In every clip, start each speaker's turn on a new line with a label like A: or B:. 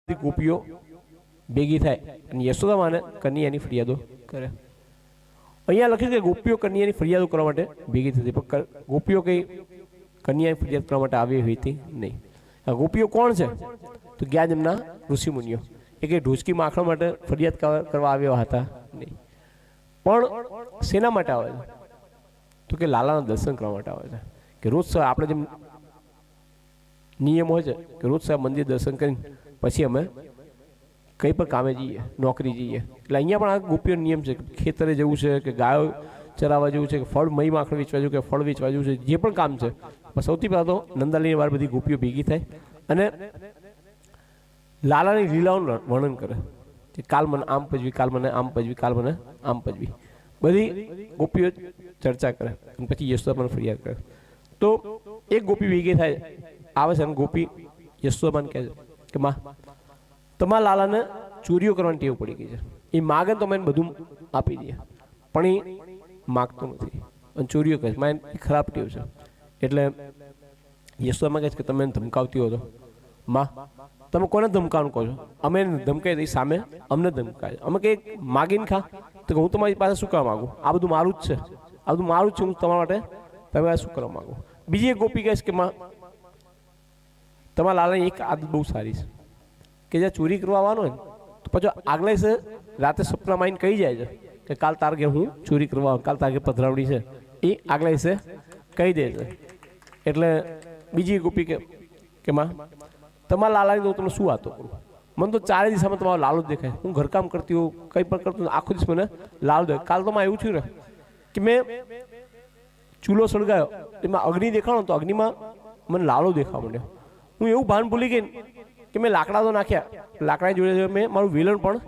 A: ગોપીઓ ભેગી થાય અને યશોદા માને કન્યાની ફરિયાદો કરે. અહીંયા લખ્યું કે ગોપીઓ કન્યાની ફરિયાદો કરવા માટે ભેગી થતી, પણ ગોપીઓ કઈ કન્યાની ફરિયાદ કરવા માટે આવી હતી નહીં. આ ગોપીઓ કોણ છે? તો જ્ઞાનજમના ઋષિમુનિઓ. એ કઈ ઢોચકી માખણ માટે ફરિયાદ કરવા આવ્યા હતા નહીં, પણ શેના માટે આવે છે? તો કે લાલાના દર્શન કરવા માટે આવે છે. કે રોજ આપણે જેમ નિયમ હોય છે કે રોજ મંદિર દર્શન કરીને પછી અમે કંઈ પણ કામે જઈએ, નોકરી જઈએ. એટલે અહીંયા પણ આ ગોપીઓ નિયમ છે, ખેતરે જવું છે કે ગાયો ચરાવવા જવું છે કે ફળ મહી માખણ વેચવા જવું કે ફળ વેચવા જવું છે, જે પણ કામ છે. પણ સૌથી પહેલાં તો નંદાલીની વાર બધી ગોપીઓ ભેગી થાય અને લાલાની લીલાઓનું વર્ણન કરે કે કાલ મને આમ પજવી, કાલ મને આમ પજવી, કાલ મને આમ પજવી. બધી ગોપીઓ ચર્ચા કરે અને પછી યશોદા મને ફરિયાદ કરે. તો એક ગોપી ભેગી થાય આવે છે અને ગોપી યશોદામાને કહે છે કે માં, તમારા લાલાને ચોરીઓ કરવાની ટેવ પડી ગઈ છે. એ માગે તો અમે બધું આપી દઈએ, પણ એ માગતો નથી અને ચોરીઓ કરે છે. માં એ ખરાબ ટેવ છે. એટલે યશોદામાં કહે છે કે તમે એને ધમકાવતી હો તો માં તમે કોને ધમકાવવાનું કહો છો? અમે એને ધમકાવી દઈએ, સામે અમને ધમકાવે. અમે કંઈક માગીને ખા તો હું તમારી પાસે શું કરવા માગું? આ બધું મારું જ છે, આ બધું મારું જ છે, હું તમારા માટે તમે શું કરવા માગું? બીજી એક ગોપી કહે છે કે માં, તમારા લાલાની એક આદત બહુ સારી છે કે જ્યાં ચોરી કરવા આવવાનો હોય તો પછી આગલે છે રાતે સપનામાં આવીને કહી જાય છે કે કાલ તાર ઘેર હું ચોરી કરવા, કાલ તાર ઘેર પધરાવણી છે, એ આગલે છે કહી દે છે. એટલે બીજી ગોપી કે માં, તમારા લાલાની તો તમને શું વાતો કરું? મને તો ચારે દિશામાં તમારો લાલો જ દેખાય. હું ઘરકામ કરતી હોઉં, કંઈ પણ કરતું આખો દિવસ મને લાલો દેખાય. કાલ તો માં એવું થયું ને કે મેં ચૂલો સળગાયો, એમાં અગ્નિ દેખાણો તો અગ્નિમાં મને લાલો દેખાવા માંડ્યો. હું એવું ભાન ભૂલી ગઈ કે મેં લાકડા તો નાખ્યા, લાકડા જોડે મેં મારું વેલણ પણ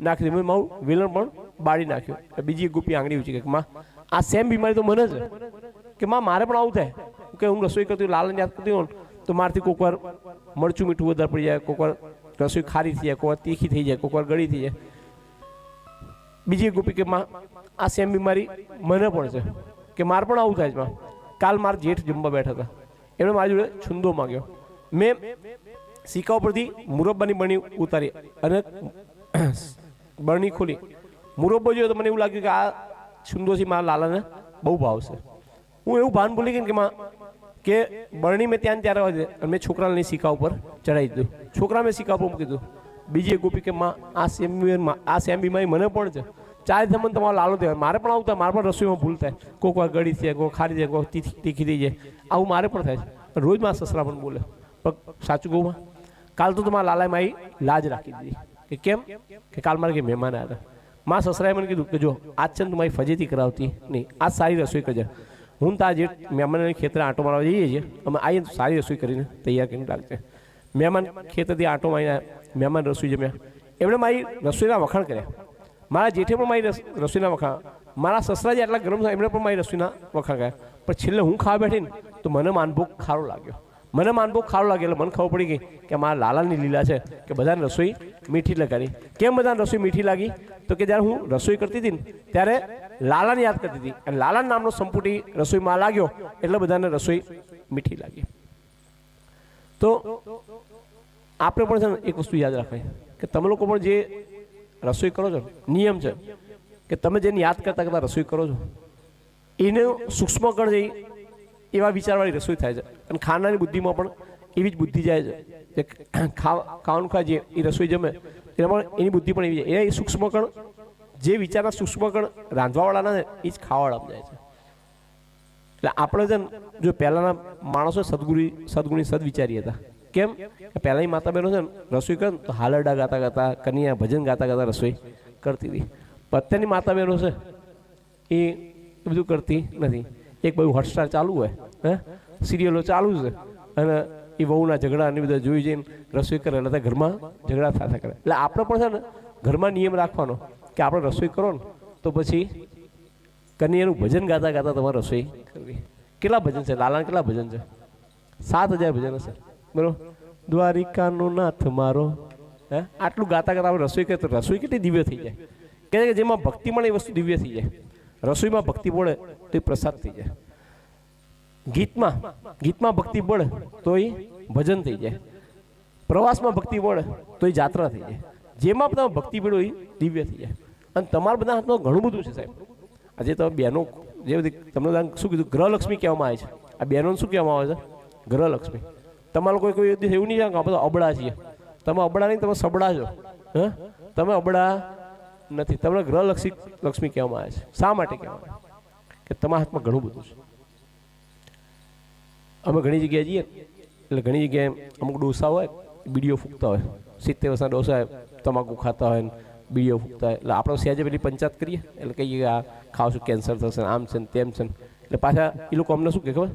A: નાખી દીધું, મેં મારું વેલણ પણ બાળી નાખ્યું. બીજી એક ગોપી આંગળી ઊંચી કે માં, આ સેમ બીમારી તો મને છે કે માં મારે પણ આવું થાય કે હું રસોઈ કરતી હોય, લાલને યાદ કરતી હોય તો મારથી કોઈક વાર મરચું મીઠું વધારે પડી જાય, કોઈક વાર રસોઈ ખારી થઈ જાય, કોઈક વાર તીખી થઈ જાય, કોઈક વાર ગળી થઈ જાય. બીજી એક ગોપી કે માં, આ સેમ બીમારી મને પણ છે કે મારે પણ આવું થાય છે. માં કાલ મારા જેઠ જમવા બેઠા હતા, એમણે મારી જોડે છુંદો માગ્યો. મેં સિક્કા ઉપરથી મુરબ્બાની બરણી ઉતારી અને બરણી ખોલી, મુરબ્બો જોયો તો મને એવું લાગ્યું કે આ છુંદોથી મારા લાલાને બહુ ભાવશે. હું એવું ભાન ભૂલી ગઈ કે માં કે બરણી મેં ત્યાં ત્યારે હોય અને મેં છોકરાને સિક્કા ઉપર ચડાવી દીધું, છોકરા મેં સિક્કા ઉપર મૂકી દીધું. બીજી એક ગોપી કે માં, આ સેમ બીમારી મને પણ છે. ચારે તમને તમારો લાલો દેવાય, મારે પણ આવું થાય, મારે પણ રસોઈમાં ભૂલ થાય, કોઈક વાર ગળી થાય, કોઈ ખારી જાય, કોઈ તીખી થઈ જાય, આવું મારે પણ થાય છે. રોજ મારા સસરા પણ બોલે, પણ સાચું કહું માં, કાલ તો તમારા લાલાએ મારી લાજ રાખી દીધી. કે કેમ? કે કાલ મારે કે મહેમાન આવ્યા હતા. મારા સસરાએ મને કીધું કે જો આજ છે ને તું મારી ફજેતી કરાવતી નહીં, આજ સારી રસોઈ કરજે. હું તાર જે મહેમાનને ખેતરે આંટો મારવા જઈએ છીએ, અમે આવીએ તો સારી રસોઈ કરીને તૈયાર કરીને રાખજે. મહેમાન ખેતરથી આંટો મારીને મહેમાન રસોઈ જમ્યા, એમણે મારી રસોઈના વખાણ કર્યા. મારા જેઠે પણ મારી રસોઈના વખાણ, મારા સસરા જે આટલા ગરમ થયા એમણે પણ મારી રસોઈના વખાણ કર્યા. પણ છેલ્લે હું ખાવા બેઠી ને તો મને માનભોગ ખારો લાગ્યો. મને માનભોગ ખારો લાગ્યો એટલે મને ખબર પડી ગઈ કે મારા લાલાની લીલા છે કે બધાને રસોઈ મીઠી લગાડી. કેમ બધાને રસોઈ મીઠી લાગી? તો કે જ્યારે હું રસોઈ કરતી હતી ને ત્યારે લાલાને યાદ કરતી હતી અને લાલાના નામનો સંપુટી રસોઈમાં લાગ્યો એટલે બધાને રસોઈ મીઠી લાગી. તો આપણે પણ છે ને એક વસ્તુ યાદ રાખવાની કે તમે લોકો પણ જે રસોઈ કરો છો, નિયમ છે કે તમે જેને યાદ કરતા કરતા રસોઈ કરો છો એને સૂક્ષ્મ કણ જઈ એવા વિચારવાળી રસોઈ થાય છે. અને ખાનાની બુદ્ધિમાં પણ એવી જ બુદ્ધિ જાય છે કે ખાવાનું ખાય જે એ રસોઈ જમે એમાં એની બુદ્ધિ પણ એવી જાય. એ સૂક્ષ્મ કણ જે વિચારના સૂક્ષ્મ કણ રાંધવાવાળાના ને એ જ ખાવાવાળા જાય છે. એટલે આપણે છે ને જો પહેલાંના માણસો સદગુણી સદ વિચારી હતા. કેમ કે પહેલાંની માતા બહેનો છે ને રસોઈ કરે તો હાલરડા ગાતા ગાતા, કન્યા ભજન ગાતા ગાતા રસોઈ કરતી હતી. પણ અત્યારની માતા બહેનો છે એ બધું કરતી નથી. એક બધું હોટસ્ટાર ચાલુ હોય, સિરિયલો ચાલુ છે અને એ બહુના ઝઘડા ને બધા જોઈ જઈને રસોઈ કરે એટલે ઘરમાં ઝઘડા થતા કરે. એટલે આપણે પણ છે ને ઘરમાં નિયમ રાખવાનો કે આપણે રસોઈ કરો ને તો પછી કન્યાનું ભજન ગાતા ગાતા તમારે રસોઈ કરવી. કેટલા ભજન છે લાલાના? કેટલા ભજન છે? 7000 ભજન હશે, બરોબર. દ્વારિકાનો નાથ મારો, આટલું ગાતા ગાતા આપણે રસોઈ કરીએ તો રસોઈ કેટલી દિવ્ય થઈ જાય. કે જેમાં ભક્તિ મળે એ વસ્તુ દિવ્ય થઈ જાય. રસોઈમાં ભક્તિ પડે તો એ પ્રસાદ થઈ જાય. ગીતમાં ભક્તિ પડે તો એ ભજન થઈ જાય. પ્રવાસમાં ભક્તિ મળે તો એ જાત્રા થઈ જાય, જેમાં તમે ભક્તિ મેળવો એ દિવ્ય થઈ જાય. અને તમારા બધા હાથમાં ઘણું બધું છે સાહેબ. આજે તમે બહેનો જે બધી તમને શું કીધું ગ્રહલક્ષ્મી કહેવામાં આવે છે. આ બહેનોને શું કહેવામાં આવે છે? ગ્રહલક્ષ્મી. તમારે કોઈ દિવસ એવું નહીં છે કે આપણે અબળા છીએ. તમે અબળા નહીં, તમે સબળા છો. હા, તમે અબળા નથી. તમને ગ્રહલક્ષ્મી કહેવામાં આવે છે. શા માટે કહેવામાં આવે? કે તમારા હાથમાં ઘણું બધું છે. અમે ઘણી જગ્યાએ જઈએ એટલે ઘણી જગ્યાએ અમુક ડોસા હોય, બીડીઓ ફૂંકતા હોય, 70 વર્ષના ડોસા તમાકુ ખાતા હોય ને બીડીઓ ફૂંકતા હોય. એટલે આપણે સહેજે પેલી પંચાયત કરીએ એટલે કહીએ કે આ ખાવશું કેન્સર થશે, આમ છે ને તેમ છે. એટલે પાછા એ લોકો અમને શું કહે ખબર?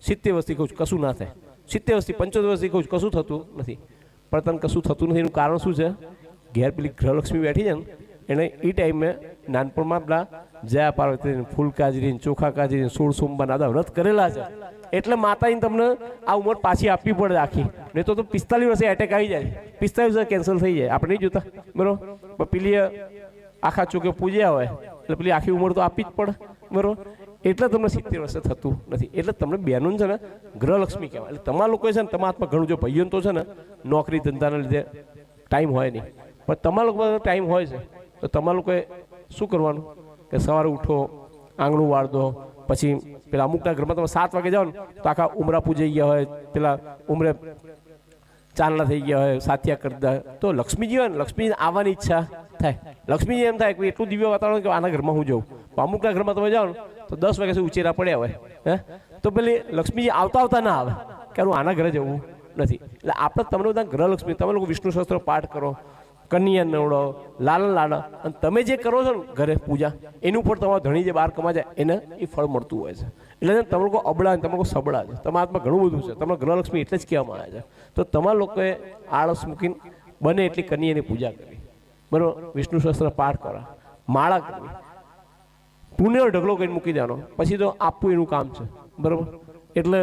A: 70 વર્ષથી કહું છું કશું ના થાય, 70 વર્ષથી 75 વર્ષથી કહું છું કશું થતું નથી. પણ તને કશું થતું નથી એનું કારણ શું છે? ઘેર પેલી ગ્રહલક્ષ્મી બેઠી છે ને એને એ ટાઈમે નાનપણમાં પેલા જયા પાર્વતી ફૂલ કાજરી, ચોખા કાજરી, 16 સોમવાર આદા વ્રત કરેલા છે. એટલે માતાજીને તમને આ ઉંમર પાછી આપવી પડે આખી, નહીં તો 45 વર્ષે એટેક આવી જાય, 45 વર્ષે કેન્સલ થઈ જાય. આપણે નહીં જોતા બરોબર? પેલી આખા ચોકે પૂજ્યા હોય એટલે પેલી આખી ઉંમર તો આપવી જ પડે બરોબર? એટલે તમને 70 વર્ષે થતું નથી. એટલે તમને બહેનોને છે ને ગ્રહલક્ષ્મી કહેવાય. એટલે તમારા લોકો છે ને તમારા હાથમાં ઘણું, જો ભાઈઓને તો છે ને નોકરી ધંધાના લીધે ટાઈમ હોય નહીં, પણ તમારા લોકો ટાઈમ હોય છે તો તમારા લોકોએ શું કરવાનું કે સવારે ઉઠો, આંગણું વાળ દો, પછી પેલા અમુકના ઘરમાં તમે 7 વાગે જાઓ ને તો આખા ઉમરા પૂજાઈ ગયા હોય, પેલા ઉમરે ચાંદલા થઈ ગયા હોય, સાથિયા કરતા. તો લક્ષ્મીજી હોય ને, લક્ષ્મીજી આવવાની ઈચ્છા થાય. લક્ષ્મીજી એમ થાય કે એટલું દિવ્ય વાતાવરણ કે આના ઘરમાં હું જઉં. અમુકના ઘરમાં તમે જાઓ ને તો 10 વાગ્યા સુધી ઉચેરા પડ્યા હોય, હે તો પેલી લક્ષ્મીજી આવતા ના આવે કે હું આના ઘરે જવું નથી. એટલે આપણે તમને બધા ગ્રહલક્ષ્મી, તમે લોકો વિષ્ણુ સહસ્ત્ર પાઠ કરો, કન્યા નવડો, લાલન લાડા, અને તમે જે કરો છો ને ઘરે પૂજા એનું ઉપર તમારા ધણી જે બહાર કમા જાય એને એ ફળ મળતું હોય છે. એટલે તમે લોકો અબળા, તમે લોકો સબળા છે, તમારા હાથમાં ઘણું બધું છે. તમને ગ્રહલક્ષ્મી એટલે જ કહેવામાં આવે છે. તો તમારા લોકોએ આળસ મૂકીને બને એટલી કન્યાની પૂજા કરવી બરાબર, વિષ્ણુ સહસ્ત્ર પાઠ કરવા, માળા કરવી, પુણ્યનો ઢગલો કરીને મૂકી દેવાનો, પછી તો આપવું એનું કામ છે બરાબર. એટલે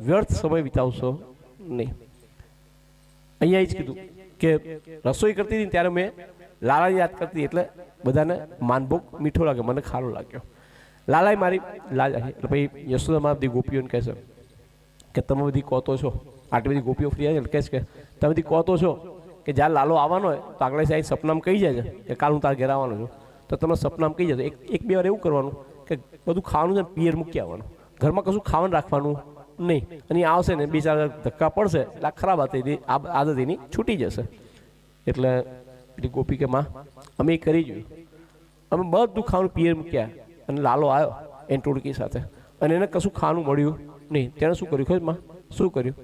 A: વ્યર્થ સમય વિતાવશો નહીં. અહીંયા જ કીધું કે રસોઈ કરતી હતી ત્યારે મેં લાલાને યાદ કરતી, એટલે બધાને માનભોગ મીઠો લાગે, મને ખારો લાગ્યો. લાલાએ મારી લાજ રાખી. એટલે પછી યશોદા બધી ગોપીઓને કહે છે કે તમે બધી કહતો છો, આટલી બધી ગોપીઓ ફ્રી આવે એટલે કહે છે કે તમે બધી કહતો છો કે જ્યારે લાલો આવવાનો હોય તો આગળ સાહેબ સપનામાં કહી જાય છે કે કાલ હું તારા ઘેર આવવાનો છું. તો તમે સપનામાં કહી જતો એક બે વાર એવું કરવાનું કે બધું ખાવાનું છે પિયર મૂકી આવવાનું, ઘરમાં કશું ખાવાનું રાખવાનું નહીં. અને આવશે ને 2-4 ધક્કા પડશે એટલે ખરાબ આદત એની છૂટી જશે. એટલે પેલી ગોપી કે માં અમે એ કરી જોયું, અમે બધું ખાવાનું પિયર મૂક્યા અને લાલો આવ્યો એની ટોળકી સાથે અને એને કશું ખાવાનું મળ્યું નહીં. તેણે શું કર્યું ખબર માં? શું કર્યું?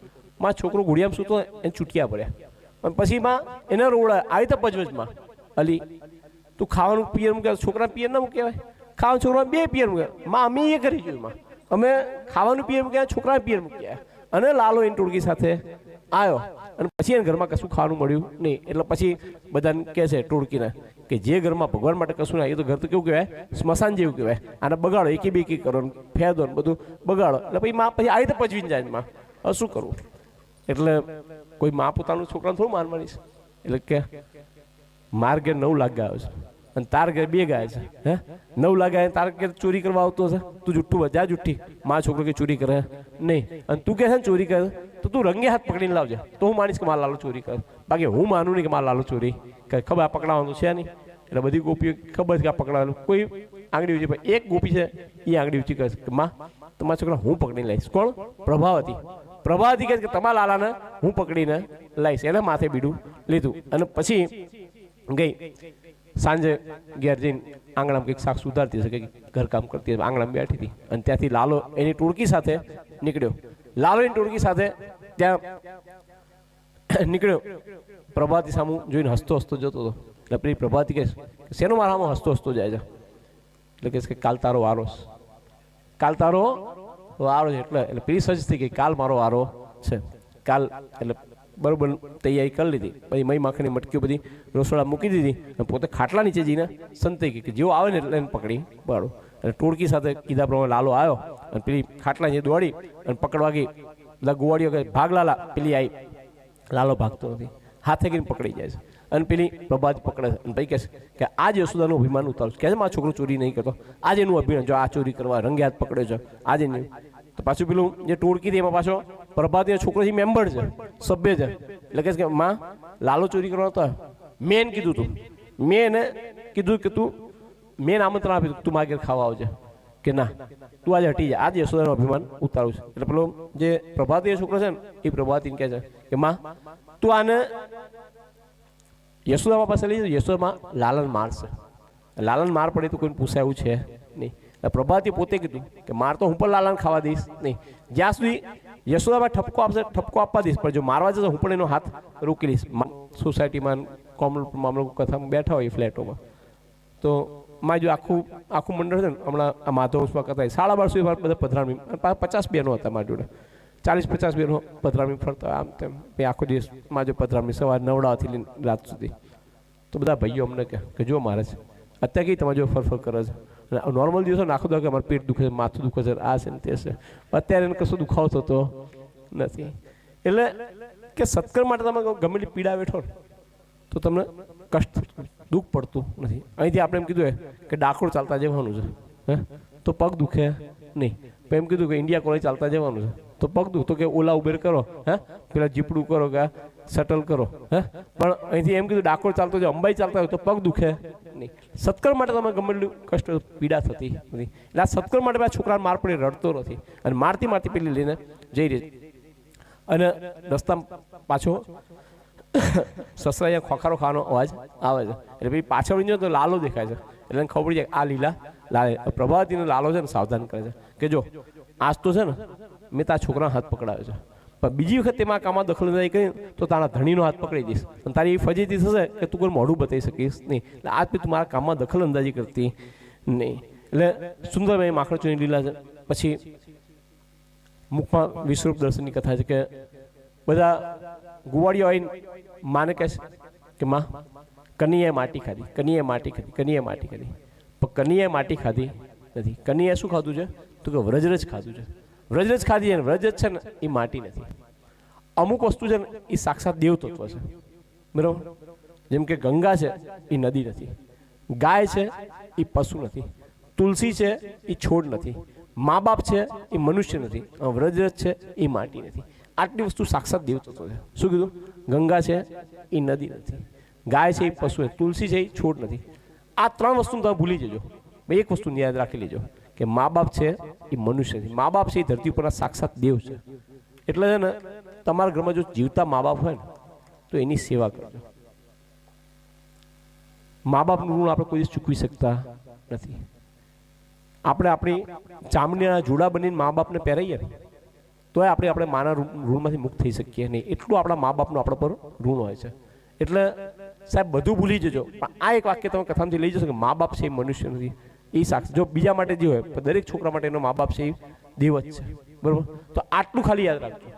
A: માં છોકરો ઘોડિયામાં સૂતો એને છૂટિયા પડ્યા અને પછી માં એને રોવડાય આવી તો પજવજમાં અલી તું ખાવાનું પિયર મૂક્યા, છોકરા પિયર ના મૂકવાય, ખાવાનું છોકરા 2 પિયર મૂક્યા. માં અમે એ કરી જોયું, માં અમે ખાવાનું પિયર મૂક્યા, છોકરા પિયર મૂક્યા અને લાલો એની ટોળકી સાથે આવ્યો અને પછી એને ઘરમાં કશું ખાવાનું મળ્યું નહીં. એટલે પછી બધાને કહે છે ટોળકીને કે જે ઘરમાં ભગવાન માટે કશું ના, એ તો ઘર તો કેવું કહેવાય? સ્મશાન જેવું કહેવાય. આને બગાડો, એકી બેકી કરો, ફેદો ને બધું બગાડો. એટલે પછી માં પછી આવી તો પચવીને જાય માં, હવે શું કરવું? એટલે કોઈ માં પોતાનું છોકરાને થોડું મારવાની છે. એટલે કે માર ઘેર 9 લાખ ગાયો છે અને તાર ઘેર 2 ગાય છે, હે 9 લાખ ગાય તાર ઘેર ચોરી કરવા આવતો હશે, તું જુઠ્ઠું જા જુઠ્ઠી. માં છોકરો કે ચોરી કરે નહીં અને તું કહે છે ને ચોરી કરે તો તું રંગે હાથ પકડીને લાવજે તો હું માનીશ કે મારા લાલો ચોરી કરે. બાકી હું માનું નહીં કે મારા લાલો ચોરી કરે. ખબર આ પકડાવાનું છે નહીં. એટલે બધી ગોપીઓ ખબર છે કે આ પકડાવાનું. કોઈ આંગળી ઊંચી, પણ એક ગોપી છે એ આંગળી ઊંચી કરે કે માં તમારા છોકરા હું પકડીને લઈશ. કોણ? પ્રભાવતી. પ્રભાવતી કહે કે તમારા લાલાને હું પકડીને લઈશ. એને માથે બીડું લીધું અને પછી ગઈ સાંજે ઘેર જઈને આંગણામાં કંઈક શાક સુધારતી હશે, કંઈક ઘરકામ કરતી હશે, આંગણામાં બેઠી હતી અને ત્યાંથી લાલો એની ટોળકી સાથે નીકળ્યો. લાલો એની ટોળકી સાથે ત્યાં નીકળ્યો. પ્રભાતી સામું જોઈને હસતો હસતો જતો હતો. એટલે પેલી પ્રભાતી કહે શેનો મારામાં હસતો હસતો જાય છે? એટલે કહે કે કાલ તારો વારો, કાલ તારો વારો છે. એટલે પેલી સજ થઈ ગઈ, કાલ મારો વારો છે કાલ. એટલે બરોબર તૈયારી કરી લીધી. પછી મહી માખણી મટકીઓ બધી રસોડા મૂકી દીધી અને પોતે ખાટલા નીચે જઈને સંતાઈ ગઈ કે જેવો આવે ને એટલે એને પકડી પાડો. અને ટોળકી સાથે કીધા પ્રમાણે લાલો આવ્યો અને પેલી ખાટલા નીચે દોડી અને પકડવા ગઈ. એટલે ગોવાળીઓ કહે ભાગ લાલા. પેલી આવી, લાલો ભાગતો નથી, હાથે કરીને પકડી જાય છે અને પેલી પ્રભાત પકડે છે અને પછી કહે છે કે આજે યશોદાનું અભિમાન ઉતારું કે મારો છોકરો ચોરી નહીં કરતો, આજે એનું અભિમાન જો આ ચોરી કરવા રંગે હાથ પકડ્યો છે આજે નહીં. તો પાછું પેલું જે ટોળકી હતી એમાં પાછો પ્રભાતીય છોકરો છે મેમ્બર છે, સભ્ય છે, એટલે કે માં લાલો ચોરી કરવાનો હતો, મેં કીધું તું, મેં એને કીધું કે તું, મેં આમંત્રણ આપ્યું તું મારા ઘેર ખાવા આવજે, કે ના તું આજે હટી જાય, આજે યશોદાનું અભિમાન ઉતારું છે. એટલે પેલો જે પ્રભાતીય છોકરો છે ને એ પ્રભાતીને કહે છે કે માં તું આને યશોદા પાસે લઈ જાય, યશોદામાં લાલન મારશે, લાલન માર પડે તો કોઈને પૂછાય એવું છે નહીં. પ્રભાતીએ પોતે કીધું કે માર તો હું પણ લાલન ખાવા દઈશ નહીં, જ્યાં સુધી યશોદામાં ઠપકો આપશે ઠપકો આપવા દઈશ, પણ જો મારવા જશે હું પણ એનો હાથ રોકી લઈશ. સોસાયટીમાં કોમનમાં કથામાં બેઠા હોય ફ્લેટોમાં, તો માં જો આખું મંડળ છે ને, હમણાં આ માધવમાં કથા 1250 બધા પધરામણી, 50 બહેનો હતા મારી જોડે, 40-50 બહેનો પધરામણી ફરતા આમ તેમ, આખો દિવસ માં જો પધરામણી સવાર 9 લઈને રાત સુધી. તો બધા ભાઈઓ અમને કે જો મારે છે અત્યારે કઈ તમારે જો ફરફર કરે છે, નોર્મલ દિવસો નાખો દો કે અમારું પેટ દુખે છે, માથું દુખે છે, આ છે ને તે છે, અત્યારે એને કશો દુખાવો થતો નથી. એટલે કે સત્કર્મ માટે તમે ગમે એટલી પીડા બેઠો ને તો તમને કષ્ટ દુઃખ પડતું નથી. અહીંથી આપણે એમ કીધું કે ડાકોર ચાલતા જવાનું છે, હે તો પગ દુખે નહીં. એમ કીધું કે ઇન્ડિયા કોલેજ ચાલતા જવાનું છે તો પગ દુખ, તો કે ઓલા ઉબેર કરો, હે પેલા જીપડું કરો કે શટલ કરો, હે પણ અહીંથી એમ કીધું ડાકોર ચાલતો જાય, અંબાઈ ચાલતા હોય તો પગ દુખે નહીં. સત્કર્મ માટે તમે ગમે એટલું કષ્ટ પીડા થતી નથી. એટલે આ સત્કર્મ માટે પેલા છોકરાને માર પડી રડતો નથી, અને મારતી પેલી લઈને જઈ રહી. અને રસ્તામાં પાછો સસરા અહીંયા ખોખારો ખાવાનો અવાજ આવે છે, એટલે ભાઈ પાછળ વળી તો લાલો દેખાય છે, એટલે ખબર પડી જાય આ લીલા લાલ પ્રભાવતીનો લાલો છે ને સાવધાન કરે છે કે જો આજ તો છે ને મેં તારા છોકરાનો હાથ પકડાવ્યો છે, પણ બીજી વખત તેમાં કામમાં દખલઅંદાજી કરી તો તારા ધણીનો હાથ પકડી દઈશ, અને તારી એવી ફજીતી થશે કે તું કોઈ મોઢું બતાવી શકીશ નહીં. એટલે આજ તું મારા કામમાં દખલઅંદાજી કરતી નહીં. એટલે સુંદર મેં માખણ ચોરી લીલા છે. પછી મુખમાં વિશ્વરૂપ દર્શનની કથા છે કે બધા ગુવાડીઓ આવીને માને કહે છે કે માં કનૈયાએ માટી ખાધી, કનૈયાએ માટી ખાધી, કનૈયાએ માટી ખાધી, પણ કનૈયાએ માટી ખાધી નથી. કનૈયાએ શું ખાધું છે તો કે વ્રજરજ ખાધું છે, વ્રજરજ ખાધી છે ને વ્રજરજ છે ને એ માટી નથી. અમુક વસ્તુ છે ને એ સાક્ષાત દેવ તત્વ છે, બરાબર. જેમ કે ગંગા છે એ નદી નથી, ગાય છે એ પશુ નથી, તુલસી છે એ છોડ નથી, મા બાપ છે એ મનુષ્ય નથી, વ્રજરજ છે એ માટી નથી. આટલી વસ્તુ સાક્ષાત દેવ તત્વ છે. શું કીધું? ગંગા છે એ નદી નથી, ગાય છે એ પશુ છે, તુલસી છે એ છોડ નથી. આ ત્રણ વસ્તુ તમે ભૂલી જજો. એક વસ્તુ યાદ રાખી લેજો કે મા બાપ છે એ મનુષ્ય છે, મા બાપ છે એ ધરતી ઉપરના સાક્ષાત દેવ છે. એટલે છે ને તમારા ઘરમાં જો જીવતા મા બાપ હોય ને તો એની સેવા કરજો. મા બાપનું ઋણ આપણે કોઈ દિવસ ચૂકવી શકતા નથી. આપણે આપણી ચામડીના જોડા બનીને મા બાપને પહેરાઈએ ને તો આપણે માના ઋણમાંથી મુક્ત થઈ શકીએ નહીં. એટલું આપણા મા બાપનું આપણા પર ઋણ હોય છે. એટલે સાહેબ બધું ભૂલી જજો, પણ આ એક વાક્ય તમે કથામાંથી લઈ જશો કે મા બાપ છે એ મનુષ્ય નથી, એ સાક્ષી. જો બીજા માટે જે હોય પણ દરેક છોકરા માટે એનો મા બાપ છે એ દેવ જ છે, બરોબર. તો આટલું ખાલી યાદ રાખજો.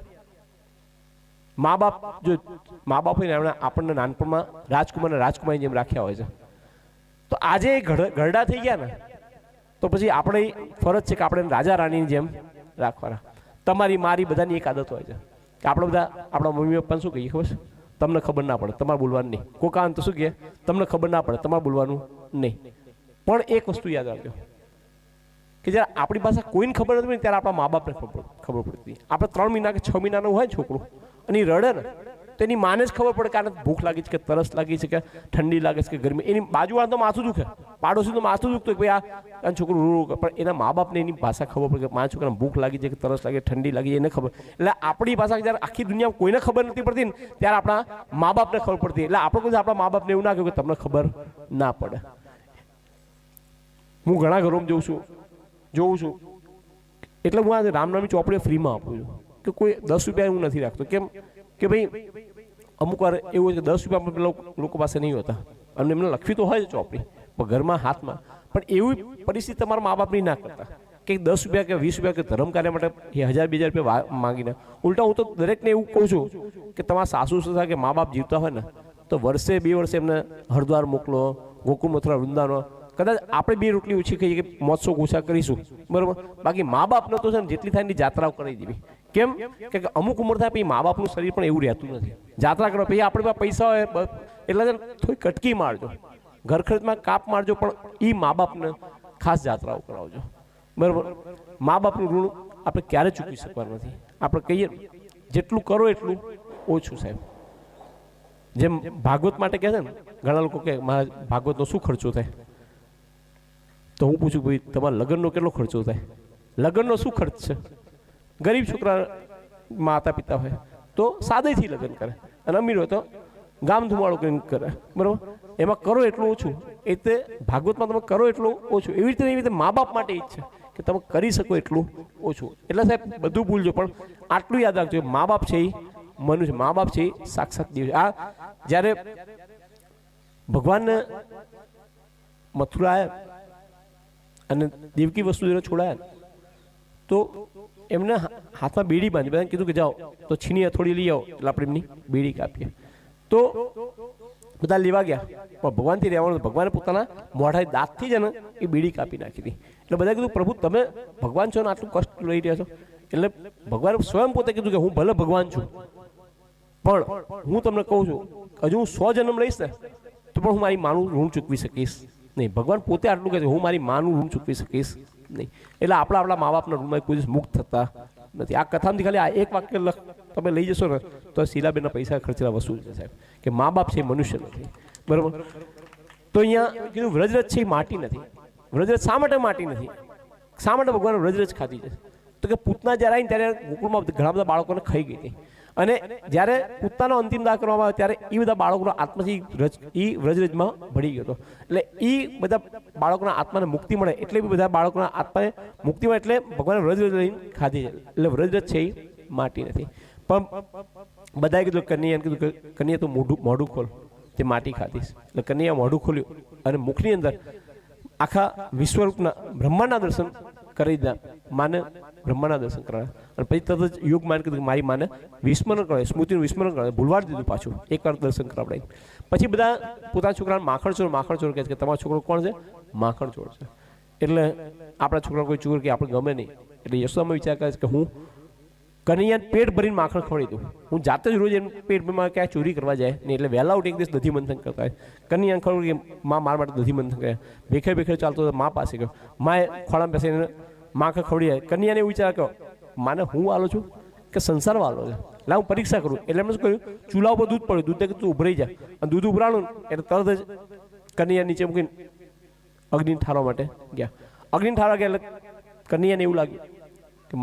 A: મા બાપ જો મા બાપ હોય ને એમણે આપણને નાનપણમાં રાજકુમારને રાજકુમારી જેમ રાખ્યા હોય છે, તો આજે ઘરડા થઈ ગયા ને તો પછી આપણે ફરજ છે કે આપણે રાજા રાણીની જેમ રાખવાના. તમારી મારી બધાની એક આદત હોય છે કે આપણે બધા આપણા મમ્મી પપ્પાને શું કહીએ ખબર છે? તમને ખબર ના પડે તમારે બોલવાનું નહીં. કોકાન તો શું કહે? તમને ખબર ના પડે તમારે બોલવાનું નહીં. પણ એક વસ્તુ યાદ રાખજો કે જ્યારે આપણી પાસે કોઈને ખબર નથી ત્યારે આપણા મા બાપને ખબર પડતી. આપણે 3 મહિના કે 6 મહિનાનું હોય છોકરું અને એ રડે ને તો એની માને જ ખબર પડે કે આને ભૂખ લાગી છે કે તરસ લાગી છે કે ઠંડી લાગે છે કે ગરમી. એની બાજુવાળા તો માથું દુખે, પાડોશી તો માથું દુખતું કે ભાઈ આ છોકરું રૂ, પણ એના મા બાપને એની ભાષા ખબર પડે કે મારા છોકરાને ભૂખ લાગી છે કે તરસ લાગી, ઠંડી લાગી, એને ખબર. એટલે આપણી ભાષા જ્યારે આખી દુનિયામાં કોઈને ખબર નથી પડતી ને ત્યારે આપણા મા બાપને ખબર પડતી. એટલે આપણે કોઈ આપણા મા બાપને એવું ના કહ્યું કે તમને ખબર ના પડે. હું ઘણા ઘરોમાં જોઉં છું એટલે હું આ રામનામી ચોપડીઓ ફ્રીમાં આપું છું કે કોઈ 10 રૂપિયા હું નથી રાખતો. કેમ કે ભાઈ અમુક વાર એવું છે કે 10 રૂપિયા લોકો પાસે નહીં હોતા અને એમને લખવી તો હોય જ ચોપડી પણ ઘરમાં હાથમાં, પણ એવી પરિસ્થિતિ તમારા મા બાપની ના કરતા કે 10 રૂપિયા કે 20 રૂપિયા કે ધર્મ કાર્ય માટે 1000-2000 રૂપિયા માંગીને. ઉલટા હું તો દરેકને એવું કહું છું કે તમારા સાસુ સસરા કે મા બાપ જીવતા હોય ને તો વર્ષે 2 વર્ષે એમને હરિદ્વાર મોકલો, ગોકુળ મથુરા વૃંદાવન. કદાચ આપણે 2 રોટલી ઓછી કહીએ કે મોત્સવ ઓછા કરીશું, બરાબર. બાકી મા બાપને તો છે ને જેટલી થાય એની જાત્રાઓ કરી દેવી. કેમ કે અમુક ઉંમર થાય પછી મા બાપનું શરીર પણ એવું રહેતું નથી. જાત્રા કરવા પછી આપણે પાસે પૈસા હોય એટલે થોડી કટકી મારજો, ઘર ખર્ચમાં કાપ મારજો, પણ એ મા બાપને ખાસ જાત્રાઓ કરાવજો, બરાબર. મા બાપનું ઋણ આપણે ક્યારે ચૂકવી શકવાનું નથી. આપણે કહીએ જેટલું કરો એટલું ઓછું સાહેબ. જેમ ભાગવત માટે કહે છે ને, ઘણા લોકો કે મારા ભાગવતનો શું ખર્ચો થાય, તો હું પૂછું ભાઈ તમારા લગ્નનો કેટલો ખર્ચો થાય? લગ્નનો શું ખર્ચ છે? ગરીબ છોકરા માતા પિતા હોય તો સાદેથી લગ્ન કરે, અને અમીર હોય તો ગામ ધુમાડો કરીને કરે, બરાબર? એમાં કરો એટલું ઓછું. એ રીતે ભાગવતમાં તમે કરો એટલું ઓછું. એવી રીતે મા બાપ માટે ઈ છે કે તમે કરી શકો એટલું ઓછું. એટલે સાહેબ બધું ભૂલજો, પણ આટલું યાદ રાખજો, મા બાપ છે એ મનુષ્ય, મા બાપ છે એ સાક્ષાત દેવ. આ જ્યારે ભગવાન મથુરા આવ્યા અને દેવકી વસુદેવને છોડાયા તો એમને હાથમાં બેડી બાંધી, બધાને કીધું કે જાઓ તો છીની હથોડી લઈ આવો, એટલે આપણે એમની બેડી કાપીએ. તો બધા લેવા ગયા, પણ ભગવાનથી રહેવાનું, ભગવાને પોતાના મોઢા દાંતથી જ ને એ બેડી કાપી નાખી હતી. એટલે બધા કીધું પ્રભુ તમે ભગવાન છો ને આટલું કષ્ટ લઈ રહ્યા છો. એટલે ભગવાને સ્વયં પોતે કીધું કે હું ભલે ભગવાન છું, પણ હું તમને કહું છું હજુ હું 100 જન્મ લઈશ ને તો પણ હું મારી માનું ઋણ ચૂકવી શકીશ નહીં. ભગવાન પોતે આટલું કહે છે, હું મારી માનું ઋણ ચૂકવી શકીશ નહીં. એટલે આપણા મા બાપના ઋણમાં કોઈ દિવસ મુક્ત થતા નથી. આ કથામાંથી ખાલી આ એક વાક્ય તમે લઈ જશો ને તો શીલાબેનના પૈસા ખર્ચેલા વસૂલ છે સાહેબ, કે મા બાપ છે મનુષ્ય નથી, બરાબર? તો અહીંયા કીધું વ્રજરજ છે એ માટી નથી. વ્રજરજ શા માટે માટી નથી? શા માટે ભગવાન વ્રજરજ ખાધી છે? તો કે પૂતના જ્યારે આવીને ત્યારે ગોકુળમાં ઘણા બધા બાળકોને ખાઈ ગઈ હતી, અને જ્યારે પૂતનાનો અંતિમ દાહ કરવામાં આવે ત્યારે એ બધા બાળકોના આત્માથી એ વ્રજરજમાં ભળી ગયો હતો. એટલે એ બધા બાળકોના આત્માને મુક્તિ મળે એટલે બધા બાળકોના આત્માને મુક્તિ મળે એટલે ભગવાને વ્રજરજ લઈને ખાધી છે. એટલે વ્રજરજ છે એ માટી નથી. પણ બધાએ કીધું કન્યાને કીધું કે કન્યા તું મોઢું ખોલ, તે માટી ખાધીશ. એટલે કન્યા મોઢું ખોલ્યું અને મુખની અંદર આખા વિશ્વરૂપના બ્રહ્માંડના દર્શન કરી દીધા. માને બ્રહ્માંડના દર્શન કરાવ્યા, અને પછી તરત જ યોગ માન કીધું મારી માને વિસ્મરણ કરે, સ્મૃતિનું વિસ્મરણ કરે, ભૂલવાડી દીધું પાછું એકવાર દર્શન કરાવડાવી. પછી બધા પોતાના છોકરાને માખણ ચોર કહે છે કે તમારો છોકરો કોણ છે? માખણ ચોર છે. એટલે આપણા છોકરા કોઈ ચોર કે આપણે ગમે નહીં. એટલે યશોદામાં વિચાર કરે છે કે હું કનૈયાને પેટ ભરીને માખણ ખવડી દઉં, હું જાતે જ રોજ એનું પેટમાં ક્યાંય ચોરી કરવા જાય નહીં. એટલે વહેલા ઉઠી એક દિવસ દધી મંથન કરતા હોય. કનૈયાને ખબર કે માં મારા માટે દધી મંથન કરે, ભેખે ચાલતો મા પાસે ગયો, માએ ખોળામાં બેસીને માખણ ખવડી જાય. કન્યાને એવું વિચાર કર્યો માને હું વાલો છું કે સંસાર વાલો છે, એટલે હું પરીક્ષા કરું. એટલે એમને શું કર્યું, ચૂલા ઉપર દૂધ પડ્યું, દૂધ તું ઉભરાઈ જાય, અને દૂધ ઉભરાણું એટલે તરત જ કન્યા નીચે મૂકીને અગ્નિને ઠારવા માટે ગયા. અગ્નિને ઠારવા ગયા એટલે કન્યાને એવું લાગ્યું કે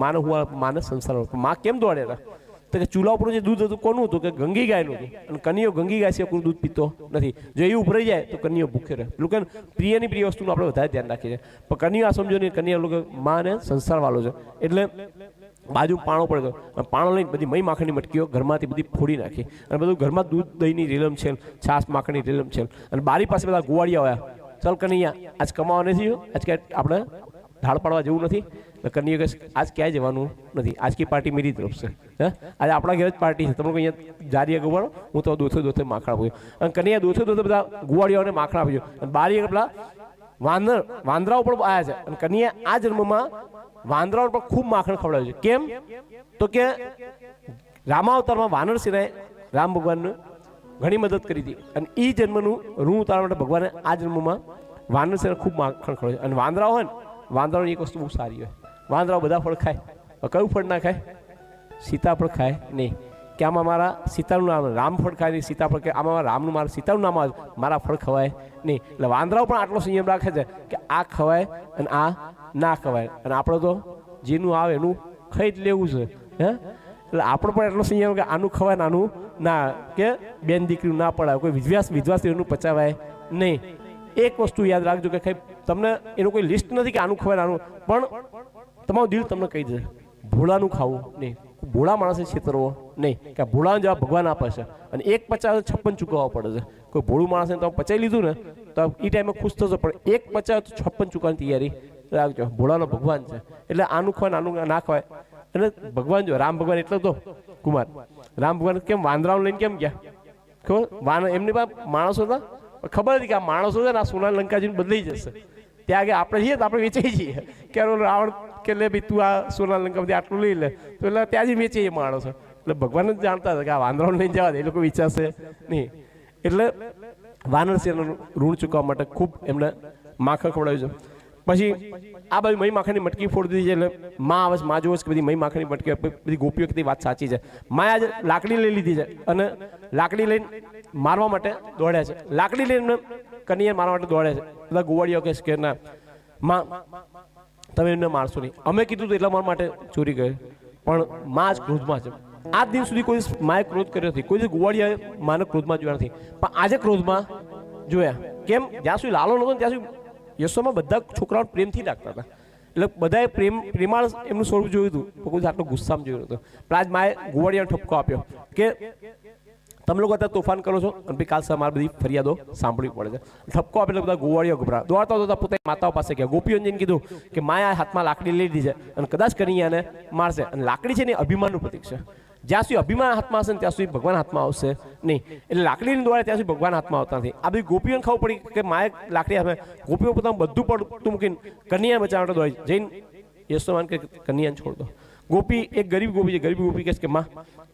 A: માને સંસાર વાળો. માં કેમ દોડ્યા હતા? તો કે ચૂલા ઉપર જે દૂધ હતું કોનું હતું? કે ગંગી ગાયનું હતું, અને કન્યાઓ ગંગી ગાય છે કોઈ દૂધ પીતો નથી. જો એ ઉભરાઈ જાય તો કન્યાઓ ભૂખે રહે. લોકો પ્રિયની પ્રિય વસ્તુનું આપણે વધારે ધ્યાન રાખીએ છીએ, પણ કન્યા આ સમજો નહીં, કન્યા લોકો માને સંસાર વાળો છે. એટલે બાજુ પાણો પડ્યો, પાણો લઈને બધી મઈ માખણની મટકીઓ ઘરમાંથી બધી ફોડી નાખી, અને બધું ઘરમાં દૂધ દહીંની રેલમ છે, છાશ માખણની રેલમ છે, અને બારી પાસે બધા ગોવાળિયા આવ્યા. ચાલ કનૈયા આજ કમાવા નથી, આજ ક્યાં આપણે ઢાળ પાડવા જેવું નથી. કન્યા કહે આજ ક્યાંય જવાનું નથી, આજ કી પાર્ટી મેરી તરફ છે. હે આજે આપણા ઘરે જ પાર્ટી છે, તમે અહીંયા જારીએ ગવાડો, હું તો દોથે માખણ આપ્યું. અને કન્યા દોથે બધા ગુવાળીઓને માખણ આપ્યું. અને બારી પેલા વાંદરાઓ પણ આવ્યા છે, અને કન્યા આ જન્મમાં વાંદરાઓ પણ ખૂબ માખણ ખવડાવ્યું છે. કેમ? તો કે રામાવતારમાં વાનર સેનાએ રામ ભગવાનને ઘણી મદદ કરી હતી, અને એ જન્મનું ઋણ ઉતારવા માટે ભગવાને આ જન્મમાં વાનર સેના ખૂબ માખણ ખવડાવ્યું. અને વાંદરાઓ હોય ને, વાંદરાઓની એક વસ્તુ બહુ સારી હોય, વાંદરાઓ બધા ફળ ખાય, કયું ફળ ના ખાય? સીતાફળ ખાય નહીં. કે આમાં મારા સીતાનું નામ રામફળ ખાય નહીં, સીતાફળ કે આમાં રામનું મારા સીતાનું નામ આવે, મારા ફળ ખવાય નહીં. એટલે વાંદરાઓ પણ આટલો સંયમ રાખે છે કે આ ખવાય અને આ ના ખવાય. અને આપણે તો જેનું આવે એનું ખાઈ જ લેવું છે. હે એટલે આપણે પણ એટલો સંયમ કે આનું ખવાય ને આનું ના, કે બેન દીકરીનું ના પડાવે, કોઈ વિધવા એનું પચાવાય નહીં. એક વસ્તુ યાદ રાખજો કે ખાઈ તમને એનું કોઈ લિસ્ટ નથી કે આનું ખવાય આનું, પણ તમારું દિલ તમને કહી દે ભોળાનું ખાવું નહીં, ભોળા માણસે છેતરવો નહીં, કે ભોળાનો જવાબ ભગવાન આપે છે. અને 150 56 ચૂકવવા પડે છે. કોઈ ભોળું માણસે તમે પચાવી લીધું ને તો એ ટાઈમે ખુશ થશો, પણ 150 56 ચૂકવાની તૈયારી રાખજો. ભોળાનો ભગવાન છે, એટલે આનું ખવાય આનું ના ખવાય. અને ભગવાન જો રામ ભગવાન એટલે તો કુમાર રામ ભગવાન કેમ વાંદરાઓ લઈને કેમ ગયા? ખબર એમની પાસે માણસો હતા, ખબર હતી કે આ માણસો છે ને આ સોના લંકાજીને બદલાઈ જશે. ત્યાં આગળ આપણે જઈએ તો આપણે વેચાઈ જઈએ કે રાવણ કે લે ભાઈ તું આ સોના લંકામાંથી આટલું લઈ લે, તો એટલે ત્યાંથી વેચીએ માણસો. એટલે ભગવાન જ જાણતા હતા કે આ વાંદરાઓને લઈને જવા દે, એ લોકો વિચારશે નહીં. એટલે વાનર સેનાનું ઋણ ચૂકવવા માટે ખૂબ એમને માખણ ખવડાવ્યું છે. પછી આ બાજુ મહી માખણની મટકી ફોડી દીધી છે. એટલે માં આવે છે, માં જોવે છે કે બધી મહી માખણની મટકી, બધી ગોપીઓ કીધી વાત સાચી છે. માએ આજે લાકડી લઈ લીધી છે અને લાકડી લઈને મારવા માટે દોડ્યા છે. લાકડી લઈને કન્યા મારવા માટે દોડ્યા છે. બધા ગોવાળીઓ કહે છે કે ના માં તમે એમને મારશો નહીં, અમે કીધું તો એટલા મારા માટે ચોરી કરી. પણ માં જ ક્રોધમાં છે. આજ દિન સુધી કોઈ માએ ક્રોધ કર્યો નથી, કોઈ ગોવાળીએ માને ક્રોધમાં જોયા નથી, પણ આજે ક્રોધમાં જોયા. કેમ? જ્યાં સુધી લાલો નહોતો ત્યાં સુધી યશોમાં બધા છોકરાઓ પ્રેમથી રાખતા હતા. એટલે બધાએ પ્રેમાળ એમનું સ્વરૂપ જોયું હતું, પણ કોઈ આટલો ગુસ્સામાં જોયું હતું. પણ આજ માએ ગોવાળિયાને ઠપકો આપ્યો કે તમે લોકો અત્યારે તોફાન કરો છો અને પછી કાલ મારે બધી ફરિયાદો સાંભળવી પડે છે. ઠપકો આપે એટલે બધા ગોવાળીઓ ગભરા દોડતા દોડતા પોતાની માતાઓ પાસે ગયા. ગોપીઓને જઈને કીધું કે માએ આ હાથમાં લાકડી લઈ લીધી છે અને કદાચ કનૈયાને મારશે. અને લાકડી છે ને અભિમાનનું પ્રતીક છે. જ્યાં સુધી અભિમાન હાથમાં હશે ને ત્યાં સુધી ભગવાન હાથમાં આવશે નહીં. એટલે લાકડીની દ્વારા ત્યાં સુધી ભગવાન હાથમાં આવતા નથી. આ બધી ગોપીઓને ખબર પડી કે માએ લાકડી હાથમાં, ગોપીઓ પોતાનું બધું પડતું મૂકીને કન્યાને બચાવવા માટે દોડી જઈને યશોદાને કે કન્યાને છોડ દો. ગોપી એક ગરીબ ગોપી છે. ગરીબ ગોપી કહે કે માં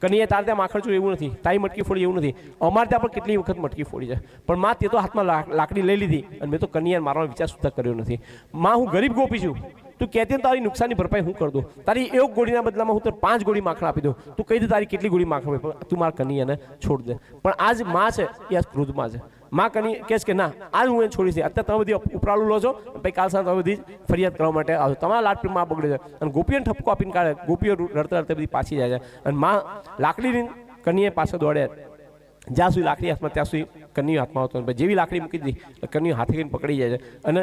A: કન્યાએ તારે ત્યાં માખણ એવું નથી, તારી મટકી ફોડી એવું નથી, અમારે ત્યાં પણ કેટલી વખત મટકી ફોડી છે, પણ માં તે તો હાથમાં લાકડી લઈ લીધી અને મેં તો કન્યાને મારવાનો વિચાર સુદ્ધા કર્યો નથી. માં હું ગરીબ ગોપી છું, તું કહેતી તારી નુકસાનની ભરપાઈ હું કરી દઉં. તારી એક ગોળીના બદલામાં હું તને 5 ગોળી માખણ આપી દઉં. તું કહી દે તારી કેટલી ગોળી માખણ હોય, તું મારા કન્યાને છોડ દે. પણ આજ માં છે એ આજ ક્રોધમાં છે. માં કની કહે કે ના આજ હું એને છોડીશ નહીં. અત્યારે તમે બધી ઉપરાળું લો છો, પછી કાલ સાંજ તમે બધી ફરિયાદ કરવા માટે આવો. તમારા લાડ પ્રેમમાં બગડે છે અને ગોપીઓને ઠપકો આપીને કાઢે. ગોપીઓ રડતા રડતા બધી પાછી જાય છે અને માં લાકડીની કન્યાએ પાછળ દોડે. જ્યાં સુધી લાકડી હાથમાં ત્યાં સુધી કન્યાઓ હાથમાં આવતો. જેવી લાકડી મૂકી દીધી કન્યાઓ હાથે કરીને પકડી જાય છે અને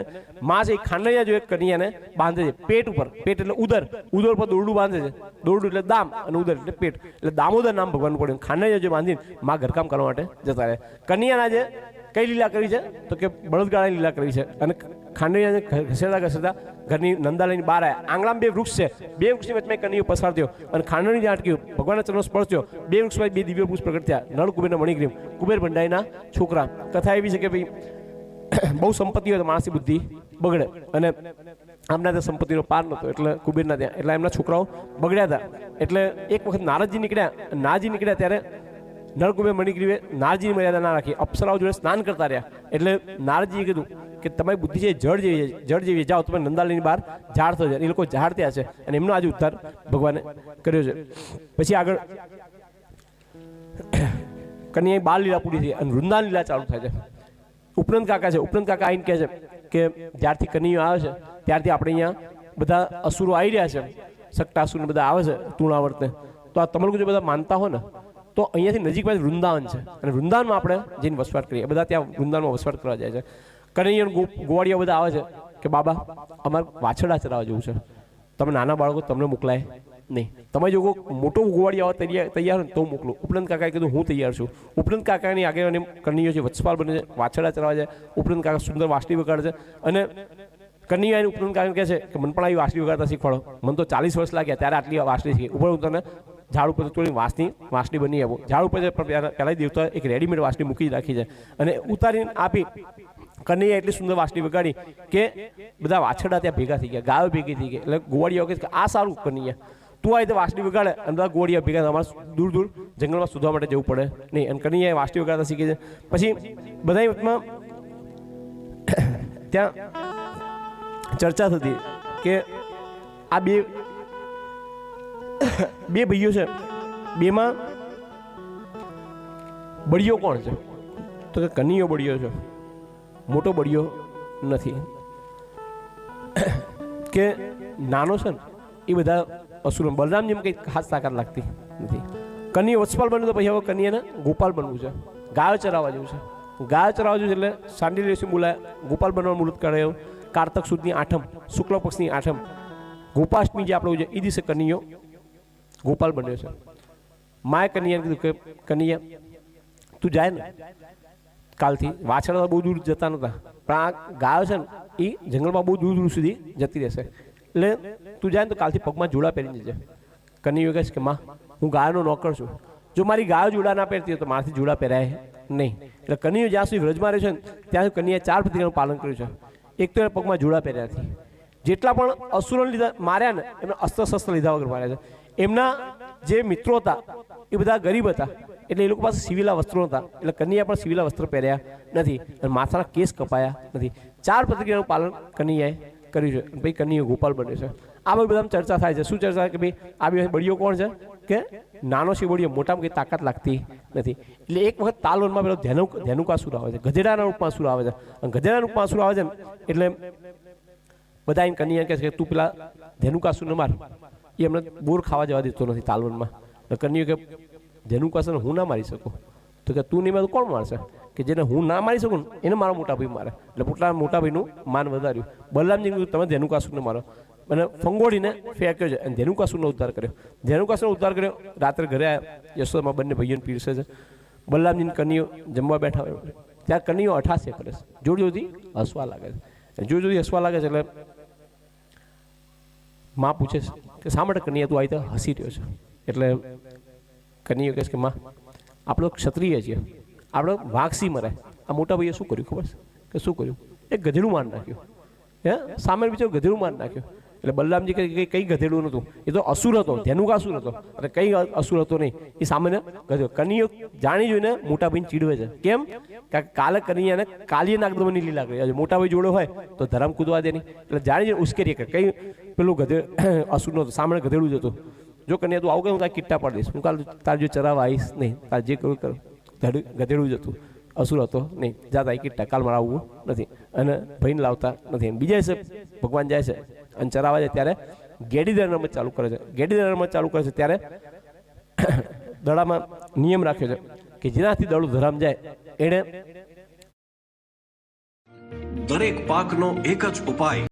A: માં છે ખાંડૈયા જો એક કન્યાને બાંધે છે પેટ ઉપર. પેટ એટલે ઉદર, ઉદર પર દોરડું બાંધે છે. દોરડું એટલે દામ અને ઉદર એટલે પેટ. એટલે દામોદર નામ ભગવાનનું પડ્યું. ખાંડૈયા જે બાંધીને માં ઘરકામ કરવા માટે જતા રહે. કન્યાના જે કઈ લીલા કરી છે તો કે બળદગાળાની લીલા કરી છે. અને ખાંડૈયાને ઘસેડતા ઘસેડતા ઘરની નંદા લઈને બહાર આવ્યા. આંગણામાં 2 વૃક્ષ છે, 2 વૃક્ષની વચ્ચે કન્યો પસાર થયો અને ખાંડણી જ્યાં અટક્યું ભગવાનના ચરણો સ્પર્શ થયો. 2 વૃક્ષમાં 2 દિવ્ય પુરુષ પ્રગટ થયા. નળ કુબેરના મણિગ્રીમ, કુબેર ભંડારીના છોકરા. કથા એવી છે કે ભાઈ બહુ સંપત્તિ હોય તો માણસની બુદ્ધિ બગડે અને આમના ત્યાં સંપત્તિનો પાર નહોતો એટલે કુબેરના ત્યાં, એટલે એમના છોકરાઓ બગડ્યા હતા. એટલે એક વખત નારદજી નીકળ્યા. નારજી નીકળ્યા ત્યારે નળકુબેર મણિગ્રીવે નારજીની મર્યાદા ના રાખી, અપ્સરાઓ જોડે સ્નાન કરતા રહ્યા. એટલે નારજીએ કીધું કે તમારી બુદ્ધિ છે જળ જેવી જાઓ, તમે નંદાલયની બહાર ઝાડ થયો છે. એ લોકો ઝાડ ત્યાં છે અને એમનો આજે ઉદ્ધાર ભગવાને કર્યો છે. પછી આગળ કન્યાએ બાળ લીલા પૂરી થઈ અને વૃંદાવન લીલા ચાલુ થાય છે. ઉપનંદ કાકા છે. ઉપનંદ કાકા આવીને કહે છે કે જ્યારથી કન્યાઓ આવે છે ત્યારથી આપણે અહીંયા બધા અસુરો આવી રહ્યા છે, સટ્ટાસુર બધા આવે છે તૃણાવર્તને. તો આ તમે લોકો જો બધા માનતા હો ને તો અહીંયાથી નજીકમાં વૃંદાવન છે અને વૃંદાવનમાં આપણે જઈને વસવાટ કરીએ. બધા ત્યાં વૃંદાવનમાં વસવાટ કરવા જાય છે. કનૈયા ગોવાળીઓ બધા આવે છે કે બાબા અમારે વાછરડા ચરાવવા જવું છે, તમે નાના બાળકો તમને મોકલાય નહીં, તમે જો મોટો ગોવાળીઓ આવે તૈયાર હોય તો મોકલો. ઉપનંદ કાકાએ કીધું હું તૈયાર છું. ઉપનંદ કાકાની આગળ કન્યાઓ છે વત્સપાલ બને છે, વાછરડા ચરાવવા જાય. ઉપનંદ કાકા સુંદર વાંસળી વગાડે છે અને કન્યા ઉપનંદ કાકા કહે છે કે મને પણ આવી વાંસળી વગાડતા શીખવાડો. મને તો 40 વર્ષ લાગ્યા ત્યારે આટલી વાંસળી શીખી. ઉપર હું તને ઝાડ ઉપર થોડી વાંસળી બની આવું. ઝાડ ઉપર પહેલાં દેવતા એક રેડીમેડ વાંસળી મૂકી રાખી છે અને ઉતારીને આપી. કન્યા એટલી સુંદર વાંસળી વગાડી કે બધા વાછરડા ત્યાં ભેગા થઈ ગયા, ગાયો ભેગી થઈ ગઈ. એટલે ગોવાળીઓ કહે કે આ સારું કન્યા, તું આ રીતે વાંસળી વગાડે અને બધા ગોવાળીઓ ભેગા અમારે દૂર દૂર જંગલમાં શોધવા માટે જવું પડે નહીં. અને કન્યાએ વાંસળી વગાડતા શીખી છે. પછી બધા વખતમાં ત્યાં ચર્ચા થતી કે આ બે ભાઈઓ છે, બેમાં બળિયો કોણ છે તો કે કન્યો બળિયો છે, મોટો બળિયો નથી. કે નાનો છે ને એ બધા અસુરો. બલરામજી કંઈ ખાસ તાકાત લાગતી નથી. કન્યા વત્સપાલ બન્યું તો પછી હવે કન્યાને ગોપાલ બનવું છે, ગાયો ચરાવવા જેવું છે. ગાયો ચરાવવા જેવું છે એટલે સાંડી ઋષિ બોલાયા, ગોપાલ બનવાનું મુહૂર્ત કરાયો. કારતક સુદની 8મ, શુક્લ પક્ષની 8મ, ગોપાષ્ટમી જે આપણે એ દિવસે કન્યો ગોપાલ બન્યો છે. માએ કન્યાને કીધું કે કન્યા તું જાય ને કાલથી, વાછરડા બહુ દૂર જતા નહોતા પણ આ ગાયો છે ને એ જંગલમાં બહુ દૂર દૂર સુધી જતી રહેશે, એટલે તું જાય ને તો કાલથી પગમાં જોડા પહેરીને જજે. કન્યા કહે છે કે માં હું ગાયોનો નોકર છું, જો મારી ગાયો જોડા ના પહેરતી હોય તો મારાથી જોડા પહેરાય નહીં. એટલે કન્યા જ્યાં સુધી વ્રજમાં રહે છે ને ત્યાં સુધી કન્યાએ 4 પ્રતિજ્ઞાનું પાલન કર્યું છે. એક તો એને પગમાં જોડા પહેર્યા નથી. જેટલા પણ અસુરોને લીધા માર્યા ને એમને અસ્ત્ર શસ્ત્ર લીધા વગર માર્યા છે. એમના જે મિત્રો હતા એ બધા ગરીબ હતા એટલે એ લોકો પાસે સિવિલા વસ્ત્રો હતા, એટલે કન્યા પણ સિવિલા વસ્ત્ર પહેર્યા નથી અને માથાના કેસ કપાયા નથી. 4 પ્રતિજ્ઞાનું પાલન કન્યાએ કર્યું છે અને ભાઈ કન્યો ગોપાલ બન્યો છે. આ બધા ચર્ચા થાય છે. શું ચર્ચા કે ભાઈ આ બે બળીઓ કોણ છે કે નાનો છે બળીઓ, મોટામાં કંઈ તાકાત લાગતી નથી. એટલે એક વખત તાલવનમાં પેલો ધેનુકાસુર આવે છે, ગધેડાના રૂપમાં અસુર આવે છે. અને ગધેડાના રૂપમાં અસુર આવે છે એટલે બધા એમ કન્યા કહે છે કે તું પેલા ધેનુકાસુરને માર. એ એમને બોર ખાવા જવા દેતો નથી તાલવનમાં. કન્યો કે ધેનુકાસુરને હું ના મારી શકું. તો કે તું નહીં મારે કોણ મારશે? કે જેને હું ના મારી શકું ને એને મારો મોટા ભાઈ મારે. એટલે મોટા ભાઈનું માન વધાર્યું. બલરામજી કીધું તમે ધેનુકાસુરને મારો અને ફંગોળીને ફેંક્યો છે અને ધેનુકાસુરનો ઉદ્ધાર કર્યો. ધેનુકાસુરનો ઉદ્ધાર કર્યો. રાત્રે ઘરે આવ્યા, યશોદામાં બંને ભાઈઓને પીરસે છે. બલરામજીને કન્યો જમવા બેઠા હોય ત્યાં કન્યો અઠાસ્ય કરે છે, જોડી જોડી હસવા લાગે છે. જોડી જોડી હસવા લાગે છે એટલે માં પૂછે છે કે શા માટે કન્યા તું આવી તો હસી રહ્યો છે? એટલે કન્યો કહે છે કે માં આપણે ક્ષત્રિય છીએ, આપણે વાઘસી મરાય. આ મોટા ભાઈએ શું કર્યું ખબર છે કે શું કર્યું? એક ગધેડું માર નાખ્યું. હે સામે બીજો ગધેડું માર નાખ્યું. એટલે બલરામજી કહે કઈ ગધેડું નહોતું, એ તો અસુર હતો, ધેનુકાસુર હતો. અને કઈ અસુર હતો નહીં, એ સામાન્ય ગધેડો. કન્યો જાણી જોઈને મોટા ભાઈને ચીડવે છે. કેમ? કારણ કે કાલે કન્યાને કાલીય નાગદમનની લીલા કરી. મોટા ભાઈ જોડે હોય તો ધરમ કૂદવા દે નહીં. એટલે જાણી જોઈને ઉશ્કેરી કે કઈ પેલું અસુર નહોતું, સામે ગધેડું જ હતું. જો કન્યા તું આવું કે હું તારે કિટ્ટા પાડી દઈશ, હું કાલ તાર જો ચરાવવા આવીશ નહીં, તાર જે કરું કરું. ગધેડું જ હતું, અસુર હતો નહીં. જાત આવી કિટ્ટા, કાલ મારે આવવું નથી. અને ભાઈને લાવતા નથી. બીજા દિવસે ભગવાન જાય છે અને ચરાવવા જાય ત્યારે ગેડીદાર રમત ચાલુ કરે છે. ગેડીદાર રમત ચાલુ કરે છે ત્યારે દડામાં નિયમ રાખ્યો છે કે જેનાથી દડું ધરામ જાય એને
B: દરેક પાકનો એક જ ઉપાય